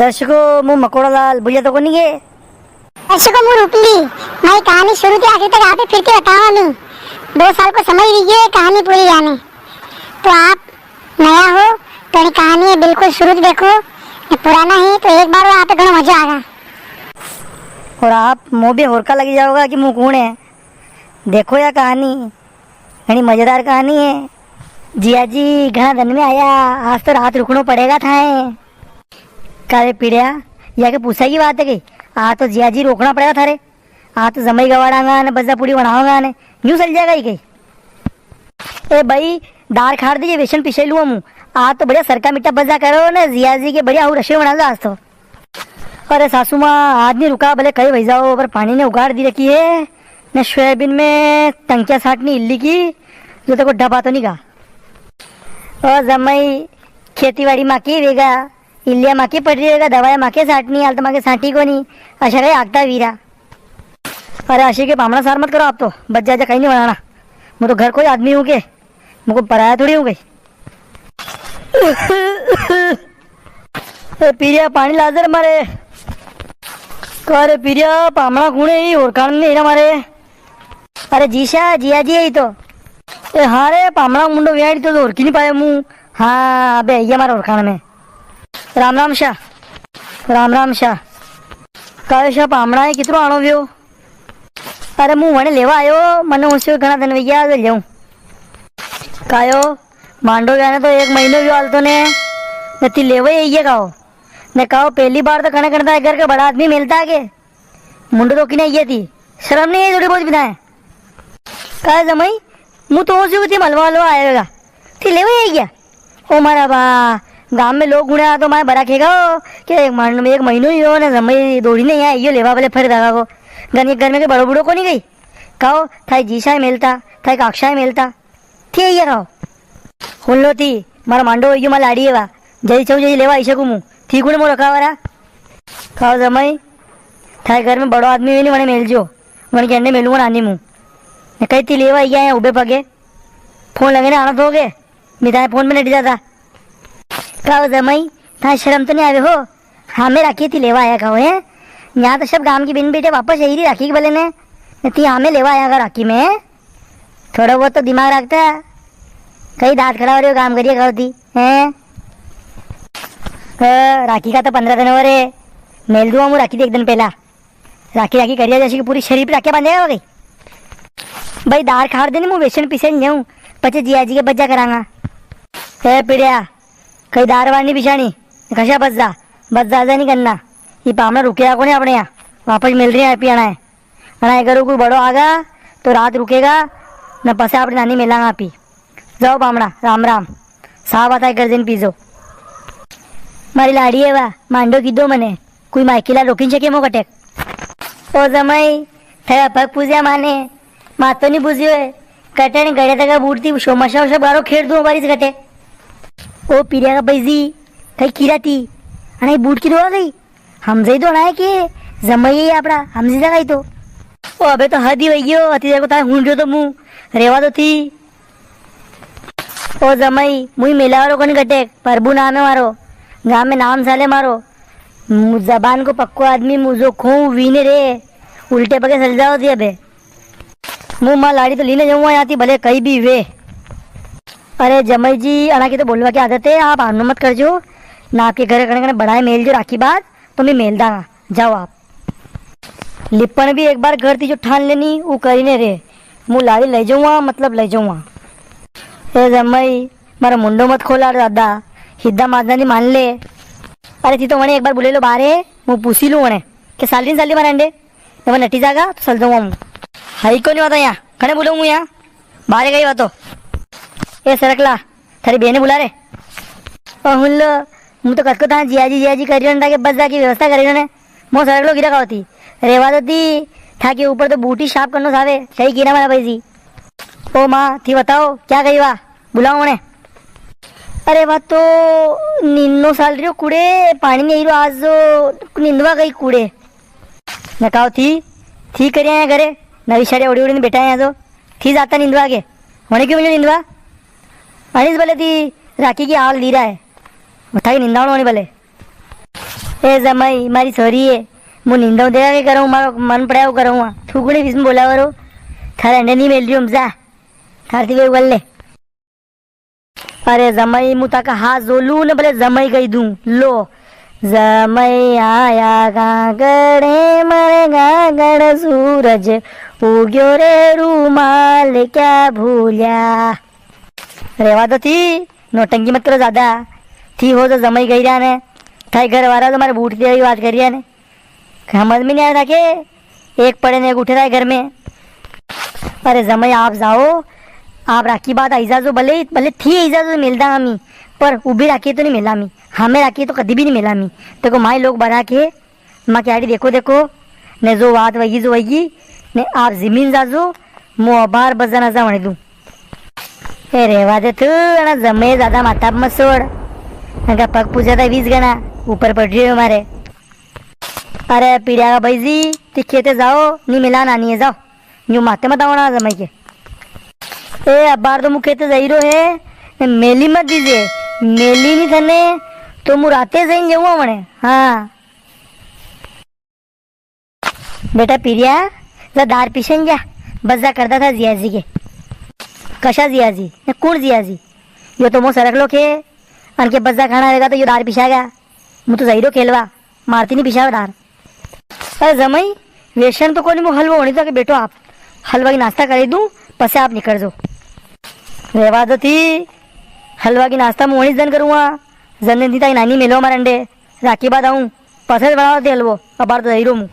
दर्शकों मु मकोड़ालाल भैया तो को नहीं है। दर्शकों मु रूपली मैं कहानी शुरू से आखिर तक आप ही फिर के बताऊंगा। मैं 2 साल को समझ लीजिए कहानी पूरी जाने। तो आप नया हो तो ये कहानी बिल्कुल शुरू से देखो, पुराना है तो एक बार आप घणो मजा आएगा। और आप मुँह भी होरका लगी जाओगा कि मुँह कौन है। देखो यह कहानी घनी मजेदार कहानी है। जिया जी घना दिन में आया, आज तो रात रुकना पड़ेगा था। कारे पीड़िया या के पूछा की बात है कि आज तो जिया जी रोकना पड़ेगा थारे। आज तो जमई गवाड़ांगा ने बजा पूड़ी बनाऊंगा ने यूं चल जाएगा ही कहीं। ए भाई दाल खाड़ दीजिए, बेसन पिसे लूँ मुँह। आज तो बढ़िया सरका मिट्टा बजा करो ना जिया जी के बढ़िया रसोई बना लो आज तो। अरे सासू माँ आदमी रुका भले कहीं भई जाओ, पर पानी ने उगाड़ दी रखी है न। सोयाबीन में टंकिया साटनी इल्ली की जो तो को ढपा तो नहीं का। और जमई खेती बाड़ी माँ की वेगा इल्लिया माँ की पड़ रही है, दवाया माँ के साटनी हाल तो माँ के साटी को नहीं अशा कहीं आगता वीरा। अरे अशी के पामड़ा सार मत करो आप तो, बच जा कहीं नहीं बनाना। मैं तो घर कोई आदमी हूँ के मुझको पराया थोड़ी हूँ गई। पीरिया पानी लाजर मारे अरे पीरिया पामड़ा कूड़े ही और कान नहीं हमारे। अरे जीशा जिया जी यही तो। ए हाँ रे पामड़ा मुंडो व्याड़ी तो और की नहीं पाया मुँह। हाँ अबे ये हमारा और खान में। राम राम शाह, राम राम शाह। कहे शाह पामड़ा है कितरो आणो व्यो। अरे मुँह वने लेवा आयो, मने उससे घना दिन भैया जाऊँ कायो मांडो जाने तो 1 महीनो भी आलतो ने नती लेवा ये कहो ने कहो पहली बार तो कने करता है घर का बड़ा आदमी मिलता है के मुंडो तो किने ये थी शर्म नहीं है थोड़ी बहुत बिना है। कहे जमई मुँह तो उसी थी मलवा लो आएगा थी लेवा ये क्या ओ मारा बा गांव में लोग गुणे तो मैं बड़ा खेगा कि 1 महीनो ही हो ना जमई दौड़ी नहीं आया यो लेवा वाले फिर दागा को घर में के बड़ो बूढ़ो को नहीं गई कहो थाई जीसा मिलता थाई काक्षा मिलता थी ये कहो हुन लो थी मारा मांडो यो मार लाड़ी है वा जल्दी छो जल्दी लेवा आई सकूँ मुँह ठीक हूँ मो रखा वारा। कहो जमई थाई घर में बड़ो आदमी हुई नहीं मैंने मिल जो मन के अंडे मिलूंगा नानी मुँह कही थी लेवा आई है उबे पगे फोन लगे ना आना तो हो गए मिताए फोन में नहीं जाता। कहो जमई था शर्म तो नहीं आवे हो हमें राखी थी लेवा आया कहो है यहाँ तो सब गांव की बिन बेटे वापस यही राखी के भले ने थी हमें लेवा आया राखी में थोड़ा बहुत तो दिमाग रखता है। कहीं दांत खड़ा हो रही हो काम करिए कहो थी है। राखी का तो 15 दिन हो रहे मेल दूंगा राखी थी 1 दिन पहला राखी राखी करिए जैसे कि पूरी शरीर पे राखी बांधेगा हो गई। भाई दार खाड़ देनी मुँह बेसन पिसे जाऊँ पचे जिया जी के बच्चा करांगा। है पीड़िया कहीं दार वार नहीं बिछानी कशा बच जा नहीं करना। ये पामड़ा रुकेगा को नहीं अपने यहाँ वापस मिल रही है हैप्पी आना है अना करो कोई बड़ो आगा तो रात रुकेगा न पसे अपनी नानी मिलांगा आप ही जाओ पामड़ा राम राम साहब आता है कर दिन पीजो मारी लाड़ी है वा मांडो की दो मने कोई माइकिला रोकिन सके मो कटेक ओ जमाई थे पग पूजा माने मात तो नहीं पूजियो है कटे ने गड़े तक बूटती शोमाशा सब गारो खेड़ दूँ बारिश कटे ओ पीरिया का बैजी कहीं कीरा थी अरे बूट की आ गई हमसे ही तो है कि जमाई है अपना हमसे जगह तो ओ अबे तो हद ही वही हो अति देखो था हूँ जो तो मुँह रेवा तो थी ओ जमाई मुई मिला वालों को नहीं कटे प्रभु नाम है मारो गाँव में नाम साले मारो जबान को पक्को आदमी मुझो खो वीने रे उल्टे पके चल जाओ थी अबे मुँह माँ लाड़ी तो लीने जाऊँगा यहाँ थी भले कहीं भी वे। अरे जमाई जी अना की तो बोलवा की आदत है आप आनो मत कर जो ना आपके घर करने बढ़ाए मेल जो राखी बात तो मैं मेल दांगा जाओ आप। लिपन भी एक बार घर थी जो ठान लेनी वो करी ने रे मुँह लाड़ी ले जाऊँगा मतलब ले जाऊँगा। ए जमाई मारा मुंडो मत खोला दादा हिद्दा मादना नहीं मान ले। अरे थी तो वने एक बार बुले लो बारे मुँह पूछी लूँ वने कि साली मारे अंडे जब नटी जागा तो चल जाऊँगा मुँह हाई को नहीं होता यहाँ खड़े बोलूँगा यहाँ बाहर गई बातो ए सरकला थारी बहने बुला रे हुन लो मुँह तो कतको था जिया जी कर के बस जा की व्यवस्था करी उन्होंने मोह सड़क लो गिरा होती रेवा तो थी था कि ऊपर तो बूटी साफ करना सावे सही गिरा मारा भाई जी। ओ माँ थी बताओ क्या कही वाह बुलाओ उन्हें। अरे वाह तो निन्नो साल रही हो कूड़े पानी नहीं रो आज जो निंदवा गई कूड़े न कहो थी करिए हैं घरे नवी शाड़ी उड़ी उड़ी बैठा है यहाँ तो थी जाता निंदवा के होने क्यों मिले निंदवा अनिस भले थी राखी की आल दी रहा है बता के निंदा होने भले એ જમાઈ મારી સોરી એ હું નિંદો દેવા કે કરું મારો મન પડાવ કરું થૂકડી વિસ્મ બોલાવરો થારે અંડે નહીં મેલ રહ્યો જા થારથી વે વલ્લે અરે જમાઈ હું તાકા હાથ જોલું ને ભલે જમાઈ કહી દઉં લો જમાઈ આયા ગાગડે મારે ગાગડ સૂરજ ઉગ્યો રે રૂમાલ ક્યાં ભૂલ્યા રેવા તો થી નોટંકી મત કરો દાદા थी हो तो जमाई गई रहा ने थाई घर वाला तो हमारे बूट की बात करी है ने समझ में नहीं आया था कि एक पड़े ने एक उठे रहा है घर में। अरे जमाई आप जाओ आप राखी बात ऐसा जो भले भले थी ऐसा जो मिलता हमी पर उभी राखी तो नहीं मिला मी हमें राखी तो कभी भी नहीं मिला मी देखो माई लोग बना के माँ क्या देखो देखो ने जो बात वही जो वही ने आप जमीन जाजो मो अबार बजा नजा वणी दूँ ए रेवा दे तू जमे ज्यादा माता मत सोड़ का पग पूजा था 20 गना ऊपर पड़ रही है हमारे। अरे पीड़िया का भाई जी ती खेते जाओ नहीं मिला नानी है जाओ यूँ माते मत आओ ना जमाई के ए अब बार तो मुँह खेते जाइरो है मेली मत दीजिए मेली नहीं थने तो मुराते सही जाऊँ मने। हाँ बेटा पीड़िया जा दार पीछे जा बस जा करता था जियाजी के कशा जियाजी कौन जियाजी यो तो मो सरक लो के अनके बज्जा खाना रहेगा तो ये दार पिछा गया मुँह तो जहीरो खेलवा मारती नहीं पिछा दार। अरे जमाई वेशन तो कोनी मु हलवा होनी था कि बेटो आप हलवा की नाश्ता कर दूँ पसे आप निकल जाओ रेवा तो थी हलवा की नाश्ता मैं वहीं जन करूँगा जन दी था नानी मिलो हमारे अंडे राखी बाद आऊँ पसे बनाओ थे हलवो अब बार तो जहीरो मुँह